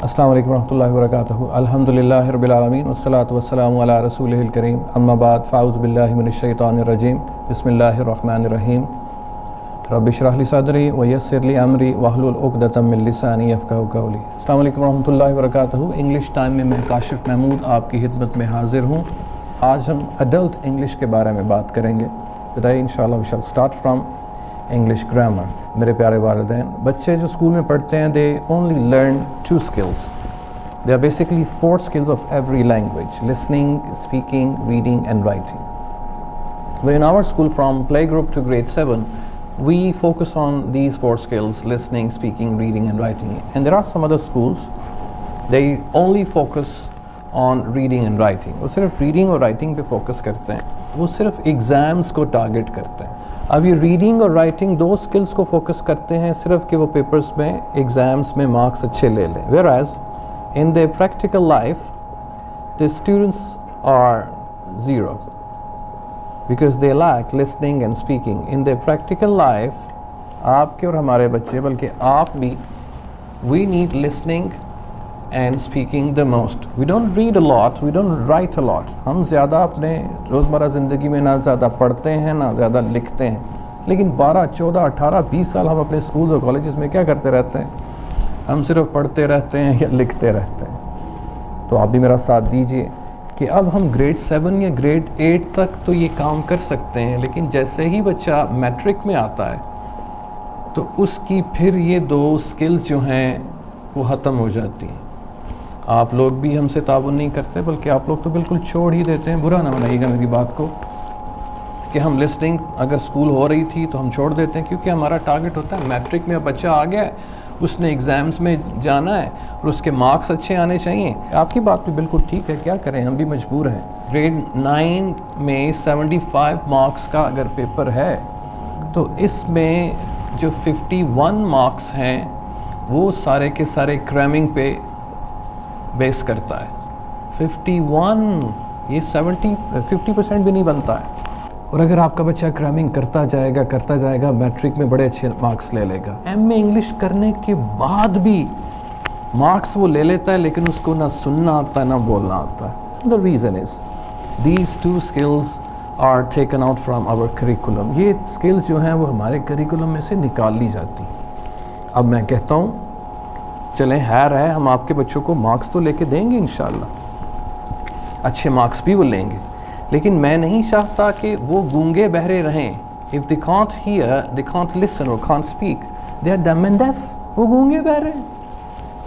السلام علیکم ورحمۃ اللہ وبرکاتہ. الحمدللہ رب العالمین والصلاۃ والسلام علی رسولہ الکریم. اما بعد فاعوذ باللہ من الشیطان الرجیم. بسم اللہ الرحمن الرحیم. رب اشرح لی صدری ویسر لی امری واحلل عقدۃ من لسانی یفقہوا قولی. السلام علیکم ورحمۃ اللہ وبرکاتہ. انگلش ٹائم میں کاشف محمود آپ کی خدمت میں حاضر ہوں. آج ہم ایڈلٹ انگلش کے بارے میں بات کریں گے. ٹوڈے انشاءاللہ وی شال اسٹارٹ فرام انگلش گرامر. میرے پیارے والدین، بچے جو اسکول میں پڑھتے ہیں they only learn 2 skills. They are basically 4 skills of every language: listening, speaking, reading and writing. But in our school, from playgroup to grade 7, we focus on these 4 skills: listening, speaking, reading and writing. And there are some other schools, they only focus on reading and writing. وہ صرف reading اور writing پہ focus کرتے ہیں. وہ صرف exams کو target کرتے ہیں. اب یہ ریڈنگ اور رائٹنگ 2 اسکلس کو فوکس کرتے ہیں صرف کہ وہ پیپرز میں ایگزامس میں مارکس اچھے لے لیں. whereas in their practical life the students are 0 because they lack listening and speaking. In their practical life آپ کے اور ہمارے بچے بلکہ آپ بھی we need listening and speaking the most. We don't read a lot, we don't write a lot. ہم زیادہ اپنے روزمرہ زندگی میں نہ زیادہ پڑھتے ہیں نہ زیادہ لکھتے ہیں، لیکن 12, 14, 18, 20 سال ہم اپنے اسکولز اور کالجز میں کیا کرتے رہتے ہیں؟ ہم صرف پڑھتے رہتے ہیں یا لکھتے رہتے ہیں. تو آپ بھی میرا ساتھ دیجئے کہ اب ہم گریڈ 7 یا گریڈ 8 تک تو یہ کام کر سکتے ہیں، لیکن جیسے ہی بچہ میٹرک میں آتا ہے تو اس کی پھر یہ 2 اسکلز جو ہیں وہ ختم ہو جاتی ہیں. آپ لوگ بھی ہم سے تعاون نہیں کرتے بلکہ آپ لوگ تو بالکل چھوڑ ہی دیتے ہیں. برا نہ منائیے گا میری بات کو کہ ہم لسننگ اگر اسکول ہو رہی تھی تو ہم چھوڑ دیتے ہیں، کیونکہ ہمارا ٹارگٹ ہوتا ہے میٹرک میں بچہ آ گیا ہے، اس نے ایگزامس میں جانا ہے اور اس کے مارکس اچھے آنے چاہیے. آپ کی بات بھی بالکل ٹھیک ہے، کیا کریں، ہم بھی مجبور ہیں. گریڈ 9 میں 75 مارکس کا اگر پیپر ہے تو اس میں جو 51 مارکس ہیں وہ سارے کے سارے کریمنگ پہ بیس کرتا ہے. 51 یہ 50% بھی نہیں بنتا ہے. اور اگر آپ کا بچہ کریمنگ کرتا جائے گا میٹرک میں بڑے اچھے مارکس لے لے گا. ایم اے انگلش کرنے کے بعد بھی مارکس وہ لے لیتا ہے لیکن اس کو نہ سننا آتا ہے نہ بولنا آتا ہے. The reason is these 2 skills are taken out from our curriculum. یہ skills جو ہیں وہ ہمارے کریکولم میں سے نکال لی جاتی. اب میں کہتا ہوں چلیں خیر ہے، ہم آپ کے بچوں کو مارکس تو لے کے دیں گے انشاءاللہ، اچھے مارکس بھی وہ لیں گے، لیکن میں نہیں چاہتا کہ وہ گونگے بہرے رہیں. if they can't hear, they can't listen or can't speak, they are dumb and deaf. وہ گونگے بہرے ہیں.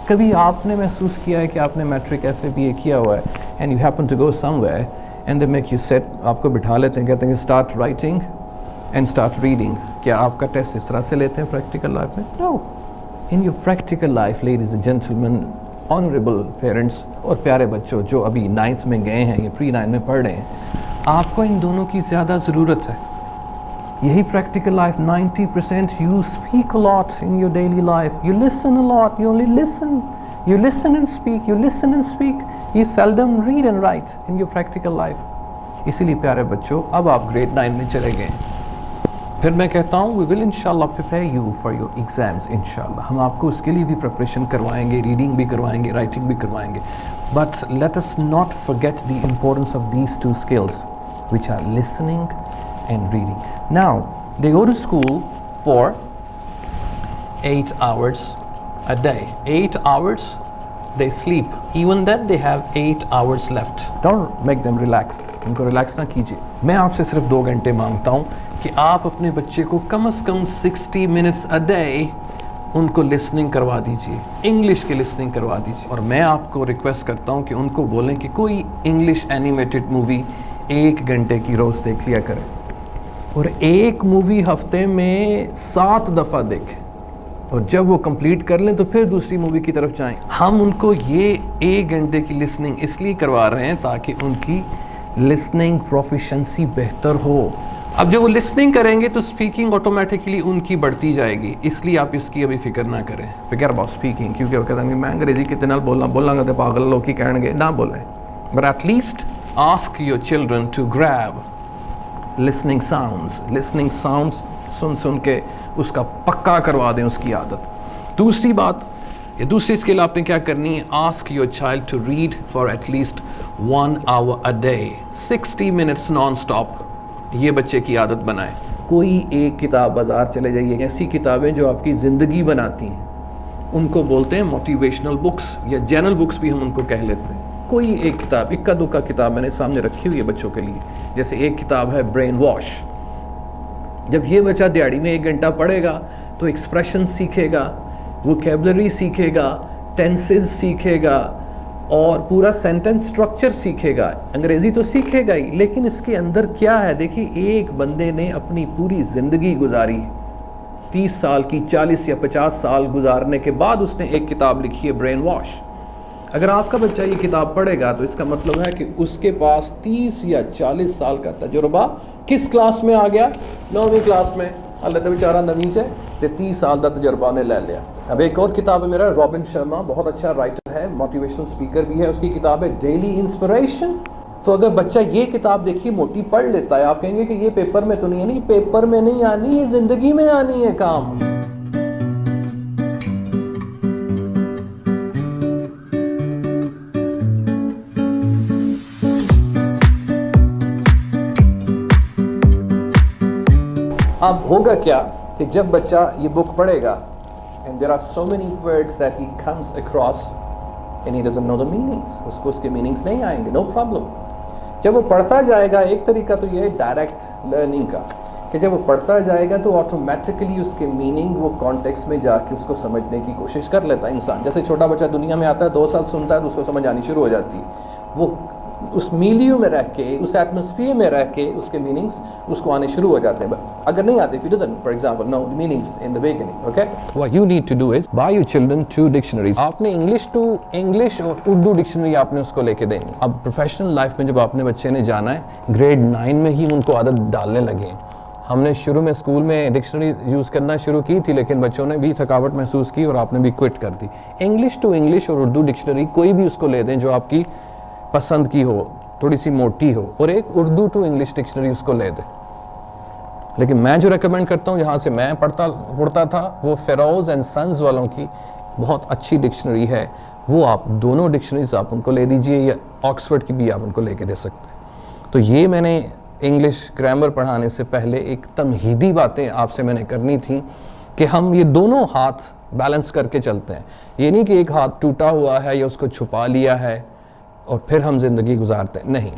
کبھی آپ نے محسوس کیا ہے کہ آپ نے میٹرک FA کیا ہوا ہے and you happen to go somewhere and they make you sit، آپ کو بٹھا لیتے ہیں، کہتے ہیں کہ start writing and start reading. کیا آپ کا ٹیسٹ اس طرح سے لیتے ہیں پریکٹیکل لائف میں؟ No. In your practical life, ladies and gentlemen, honorable parents اور پیارے بچوں جو ابھی 9th میں گئے ہیں یا pre 9 میں پڑھ رہے ہیں، آپ کو ان دونوں کی زیادہ ضرورت ہے. یہی practical life 90% you speak a lot in your daily life, you listen a lot, you only listen, you listen and speak, you listen and speak, you seldom read and write in your practical life. اسی لیے پیارے بچوں اب آپ grade 9 میں چلے گئے. پھر میں کہتا ہوں we will inshallah prepare you for your exams inshallah. ہم آپ کو اس کے لیے بھی پریپریشن کروائیں گے، ریڈنگ بھی کروائیں گے، رائٹنگ بھی کروائیں گے. But let us not forget the importance of these 2 skills which are listening and reading. Now they go to school for 8 hours a day. 8 hours they sleep. Even then they have 8 hours left. Don't make them relaxed. ان کو relax نہ کیجیے. میں آپ سے صرف 2 گھنٹے مانگتا ہوں کہ آپ اپنے بچے کو کم از کم 60 minutes a day ان کو لسننگ کروا دیجیے، انگلش کی لسننگ کروا دیجیے. اور میں آپ کو ریکویسٹ کرتا ہوں کہ ان کو بولیں کہ کوئی انگلش اینیمیٹڈ مووی 1 گھنٹے کی روز دیکھ لیا کریں، اور ایک مووی ہفتے میں 7 دفعہ دیکھیں، اور جب وہ کمپلیٹ کر لیں تو پھر دوسری مووی کی طرف جائیں. ہم ان کو یہ 1 گھنٹے کی لسننگ اس لیے کروا رہے ہیں تاکہ ان کی لسننگ پروفیشنسی بہتر ہو. اب جب وہ لسننگ کریں گے تو اسپیکنگ آٹومیٹکلی ان کی بڑھتی جائے گی. اس لیے آپ اس کی ابھی فکر نہ کریں. فکر اباؤٹ اسپیکنگ، کیونکہ وہ کہتے ہیں کہ میں انگریزی کتنے بولنا گا تو پاگل لوگ کی کہیں گے، نہ بولیں. But at least ask your children to grab listening sounds سن کے اس کا پکا کروا دیں اس کی عادت. دوسری بات یا دوسری اسکل آپ نے کیا کرنی ہے، ask your child to read for at least 1 hour a day 60 minutes non stop. یہ بچے کی عادت بنائیں. کوئی ایک کتاب بازار چلے جائیے، ایسی کتابیں جو آپ کی زندگی بناتی ہیں، ان کو بولتے ہیں موٹیویشنل بکس یا جنرل بکس بھی ہم ان کو کہہ لیتے ہیں. کوئی ایک کتاب، اکا دکا کتاب میں نے سامنے رکھی ہوئی ہے بچوں کے لیے. جیسے ایک کتاب ہے برین واش. جب یہ بچہ دیہڑی میں 1 گھنٹہ پڑھے گا تو ایکسپریشن سیکھے گا، ووکیبلری سیکھے گا، ٹینسز سیکھے گا اور پورا سینٹنس سٹرکچر سیکھے گا. انگریزی تو سیکھے گا ہی، لیکن اس کے اندر کیا ہے؟ دیکھیے، ایک بندے نے اپنی پوری زندگی گزاری، 30 سال کی، 40 یا 50 سال گزارنے کے بعد اس نے ایک کتاب لکھی ہے برین واش. اگر آپ کا بچہ یہ کتاب پڑھے گا تو اس کا مطلب ہے کہ اس کے پاس 30 یا 40 سال کا تجربہ کس کلاس میں آ گیا؟ 9ویں کلاس میں. اللہ تو بیچارہ نویں سے 30 سال کا تجربہ نے لے لیا. اب ایک اور کتاب ہے میرا، رابن شرما، بہت اچھا رائٹر ہے، موٹیویشنل اسپیکر بھی ہے. اس کی کتاب ہے ڈیلی انسپریشن. تو اگر بچہ یہ کتاب دیکھیے موٹی پڑھ لیتا ہے، آپ کہیں گے کہ یہ پیپر میں تو نہیں ہے. نہیں، پیپر میں نہیں آنی، یہ زندگی میں آنی ہے کام. اب ہوگا کیا کہ جب بچہ یہ بک پڑھے گا and there are so many words that he comes across and he doesn't know the meanings. اس کو اس کے میننگز نہیں آئیں گے، no problem. جب وہ پڑھتا جائے گا، ایک طریقہ تو یہ ہے ڈائریکٹ لرننگ کا، کہ جب وہ پڑھتا جائے گا تو آٹومیٹکلی اس کے میننگ وہ کانٹیکسٹ میں جا کے اس کو سمجھنے کی کوشش کر لیتا ہے انسان. جیسے چھوٹا بچہ دنیا میں آتا ہے، 2 سال سنتا ہے تو اس کو سمجھ آنی شروع ہو جاتی ہے. وہ اس میلیو میں رہ کے، اس ایٹماسفیئر میں رہ کے اس کے میننگز اس کو آنے شروع ہو جاتے ہیں. اگر نہیں آتے، if he doesn't, for example, know the meanings in the beginning, okay? What you need to do is buy your children 2 dictionaries. آپ نے انگلش ٹو انگلش اور اردو ڈکشنری آپ نے اس کو لے کے دینی. اب پروفیشنل لائف میں جب اپنے بچے نے جانا ہے، گریڈ 9 میں ہی ان کو عادت ڈالنے لگے. ہم نے شروع میں اسکول میں ڈکشنری یوز کرنا شروع کی تھی، لیکن بچوں نے بھی تھکاوٹ محسوس کی اور آپ نے بھی کوئٹ کر دی. انگلش ٹو انگلش اور اردو ڈکشنری کوئی بھی اس کو لے دیں جو آپ کی پسند کی ہو، تھوڑی سی موٹی ہو، اور ایک اردو ٹو انگلش ڈکشنری اس کو لے دیں. لیکن میں جو ریکمینڈ کرتا ہوں، جہاں سے میں پڑھتا تھا، وہ فیروز اینڈ سنز والوں کی بہت اچھی ڈکشنری ہے. وہ آپ دونوں ڈکشنریز آپ ان کو لے دیجئے، یا آکسفورڈ کی بھی آپ ان کو لے کے دے سکتے ہیں. تو یہ میں نے انگلش گرامر پڑھانے سے پہلے ایک تمہیدی باتیں آپ سے میں نے کرنی تھیں کہ ہم یہ دونوں ہاتھ بیلنس کر کے چلتے ہیں. یہ نہیں کہ ایک ہاتھ ٹوٹا ہوا ہے یا اس کو چھپا لیا ہے اور پھر ہم زندگی گزارتے ہیں، نہیں.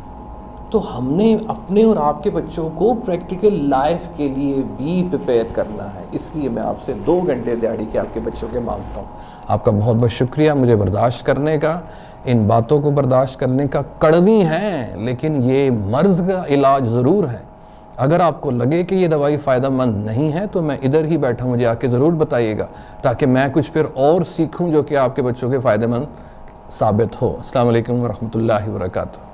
تو ہم نے اپنے اور آپ کے بچوں کو پریکٹیکل لائف کے لیے بھی پریپیئر کرنا ہے. اس لیے میں آپ سے 2 گھنٹے دیہڑی کے آپ کے بچوں کے مانگتا ہوں. آپ کا بہت بہت شکریہ مجھے برداشت کرنے کا، ان باتوں کو برداشت کرنے کا. کڑوی ہیں لیکن یہ مرض کا علاج ضرور ہے. اگر آپ کو لگے کہ یہ دوائی فائدہ مند نہیں ہے تو میں ادھر ہی بیٹھا، مجھے آ کے ضرور بتائیے گا، تاکہ میں کچھ پھر اور سیکھوں جو کہ آپ کے بچوں کے فائدہ مند ثابت ہو. السلام علیکم ورحمۃ اللہ وبرکاتہ.